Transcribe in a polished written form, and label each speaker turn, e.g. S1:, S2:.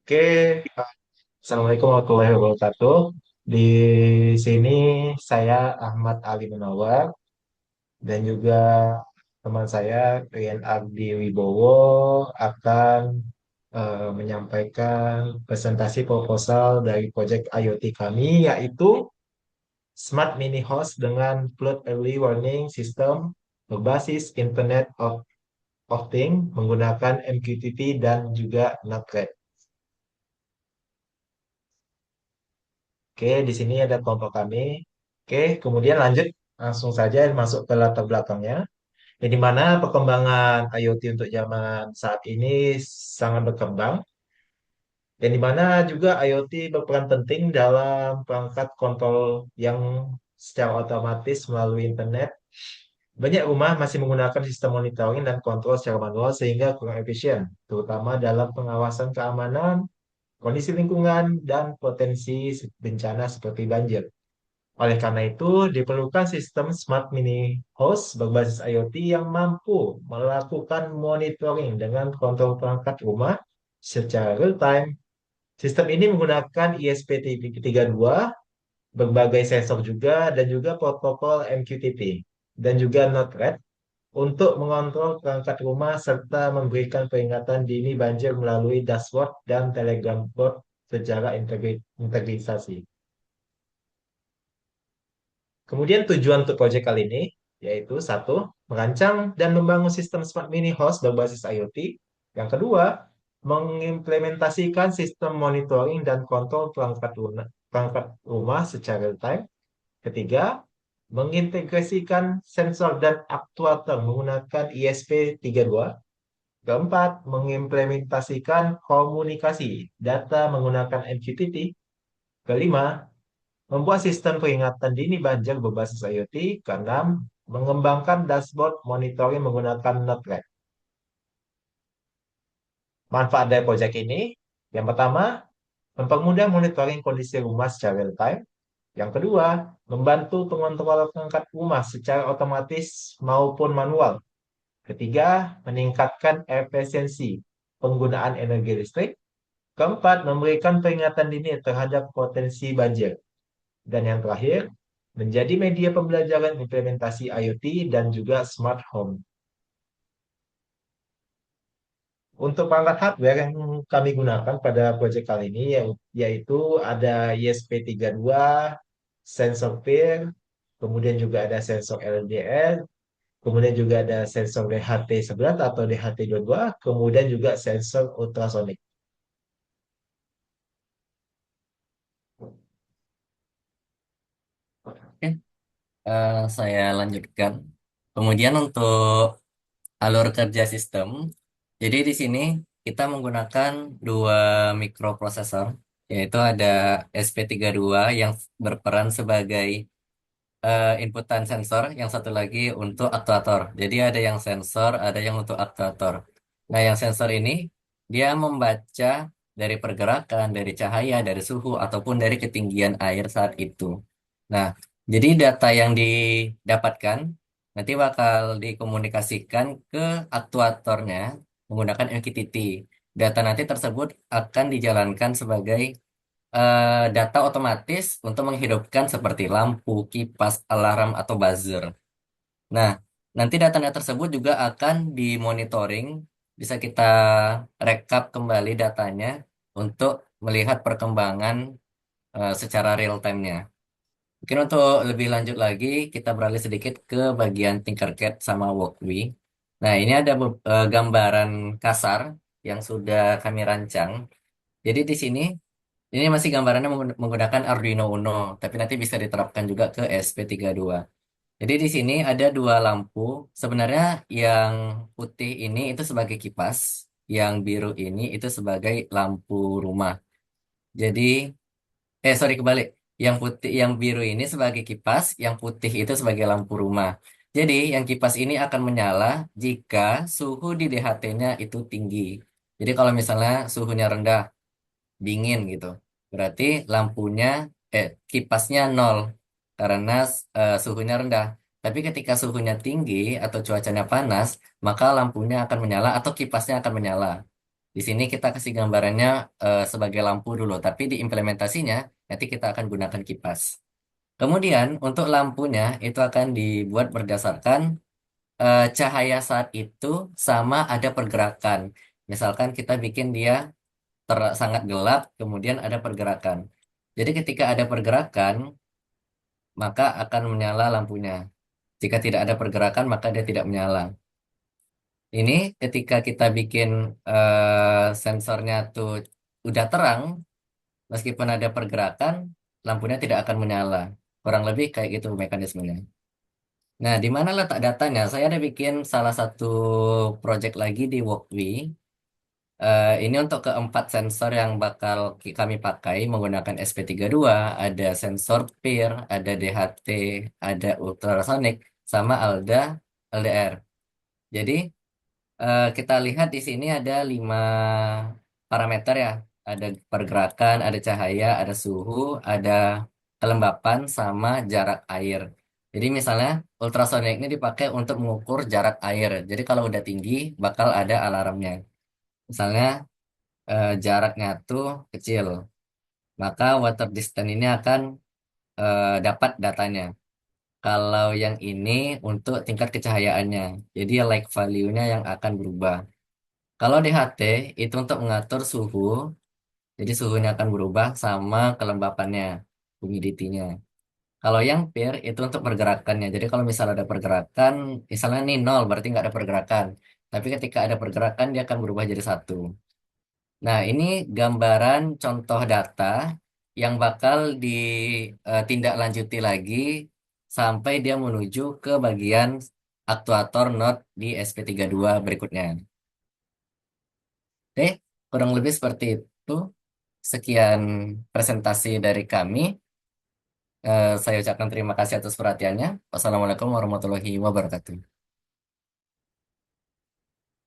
S1: Oke, Assalamualaikum warahmatullahi wabarakatuh. Di sini saya Ahmad Ali Munawar dan juga teman saya Rian Ardi Wibowo akan menyampaikan presentasi proposal dari proyek IoT kami yaitu Smart Mini Host dengan Flood Early Warning System berbasis Internet of Things menggunakan MQTT dan juga Node-RED. Oke, di sini ada kelompok kami. Oke, kemudian lanjut langsung saja masuk ke latar belakangnya. Di mana perkembangan IoT untuk zaman saat ini sangat berkembang. Dan di mana juga IoT berperan penting dalam perangkat kontrol yang secara otomatis melalui internet. Banyak rumah masih menggunakan sistem monitoring dan kontrol secara manual sehingga kurang efisien, terutama dalam pengawasan keamanan, kondisi lingkungan, dan potensi bencana seperti banjir. Oleh karena itu, diperlukan sistem smart mini host berbasis IoT yang mampu melakukan monitoring dengan kontrol perangkat rumah secara real time. Sistem ini menggunakan ISP32, berbagai sensor juga, dan juga protokol MQTT, dan juga Node-RED untuk mengontrol perangkat rumah serta memberikan peringatan dini banjir melalui dashboard dan telegram bot secara integrasi. Kemudian tujuan untuk proyek kali ini yaitu satu, merancang dan membangun sistem smart mini host berbasis IoT. Yang kedua, mengimplementasikan sistem monitoring dan kontrol perangkat rumah secara real time. Ketiga, mengintegrasikan sensor dan aktuator menggunakan ISP32. Keempat, mengimplementasikan komunikasi data menggunakan MQTT. Kelima, membuat sistem peringatan dini banjir berbasis IoT. Keenam, mengembangkan dashboard monitoring menggunakan Node-RED. Manfaat dari proyek ini, yang pertama, mempermudah monitoring kondisi rumah secara real time. Yang kedua, membantu pengontrolan perangkat rumah secara otomatis maupun manual. Ketiga, meningkatkan efisiensi penggunaan energi listrik. Keempat, memberikan peringatan dini terhadap potensi banjir. Dan yang terakhir, menjadi media pembelajaran implementasi IoT dan juga smart home. Untuk perangkat hardware yang kami gunakan pada proyek kali ini yaitu ada ISP32, sensor peer, kemudian juga ada sensor LDR, kemudian juga ada sensor DHT11 atau DHT22, kemudian juga sensor ultrasonik.
S2: Oke, saya lanjutkan. Kemudian untuk alur kerja sistem, jadi di sini kita menggunakan dua mikroprosesor, yaitu ada SP32 yang berperan sebagai inputan sensor, yang satu lagi untuk aktuator. Jadi ada yang sensor, ada yang untuk aktuator. Nah, yang sensor ini dia membaca dari pergerakan, dari cahaya, dari suhu, ataupun dari ketinggian air saat itu. Nah, jadi data yang didapatkan nanti bakal dikomunikasikan ke aktuatornya menggunakan MQTT. Data nanti tersebut akan dijalankan sebagai data otomatis untuk menghidupkan seperti lampu, kipas, alarm, atau buzzer. Nah, nanti data tersebut juga akan dimonitoring, bisa kita rekap kembali datanya untuk melihat perkembangan secara real time-nya. Mungkin untuk lebih lanjut lagi, kita beralih sedikit ke bagian Tinkercad sama Walkme. Nah, ini ada gambaran kasar yang sudah kami rancang. Jadi di sini ini masih gambarannya menggunakan Arduino Uno, tapi nanti bisa diterapkan juga ke SP32. Jadi di sini ada dua lampu. Sebenarnya yang putih ini itu sebagai kipas, yang biru ini itu sebagai lampu rumah. Jadi, sorry kebalik. Yang putih, yang biru ini sebagai kipas, yang putih itu sebagai lampu rumah. Jadi, yang kipas ini akan menyala jika suhu di DHT-nya itu tinggi. Jadi kalau misalnya suhunya rendah, dingin gitu. Berarti lampunya, kipasnya nol karena suhunya rendah. Tapi ketika suhunya tinggi atau cuacanya panas, maka lampunya akan menyala atau kipasnya akan menyala. Di sini kita kasih gambarannya sebagai lampu dulu, tapi di implementasinya nanti kita akan gunakan kipas. Kemudian untuk lampunya itu akan dibuat berdasarkan cahaya saat itu sama ada pergerakan. Misalkan kita bikin dia sangat gelap, kemudian ada pergerakan. Jadi ketika ada pergerakan, maka akan menyala lampunya. Jika tidak ada pergerakan, maka dia tidak menyala. Ini ketika kita bikin sensornya tuh udah terang, meskipun ada pergerakan, lampunya tidak akan menyala. Kurang lebih kayak gitu mekanismenya. Nah, di mana letak datanya? Saya ada bikin salah satu project lagi di Walkme. Ini untuk keempat sensor yang bakal kami pakai menggunakan SP32, ada sensor PIR, ada DHT, ada ultrasonic, sama ALDA, LDR. Jadi kita lihat di sini ada 5 parameter ya. Ada pergerakan, ada cahaya, ada suhu, ada kelembapan, sama jarak air. Jadi misalnya ultrasonic ini dipakai untuk mengukur jarak air. Jadi kalau udah tinggi bakal ada alarmnya. Misalnya jaraknya tuh kecil, maka water distance ini akan dapat datanya. Kalau yang ini untuk tingkat kecahayaannya, jadi light value-nya yang akan berubah. Kalau DHT itu untuk mengatur suhu, jadi suhunya akan berubah sama kelembapannya, humidity-nya. Kalau yang PIR itu untuk pergerakannya. Jadi kalau misalnya ada pergerakan, misalnya ini nol berarti nggak ada pergerakan. Tapi ketika ada pergerakan dia akan berubah jadi 1. Nah, ini gambaran contoh data yang bakal ditindaklanjuti lagi sampai dia menuju ke bagian aktuator node di SP32 berikutnya. Oke, kurang lebih seperti itu. Sekian presentasi dari kami. Saya ucapkan terima kasih atas perhatiannya. Wassalamualaikum warahmatullahi wabarakatuh.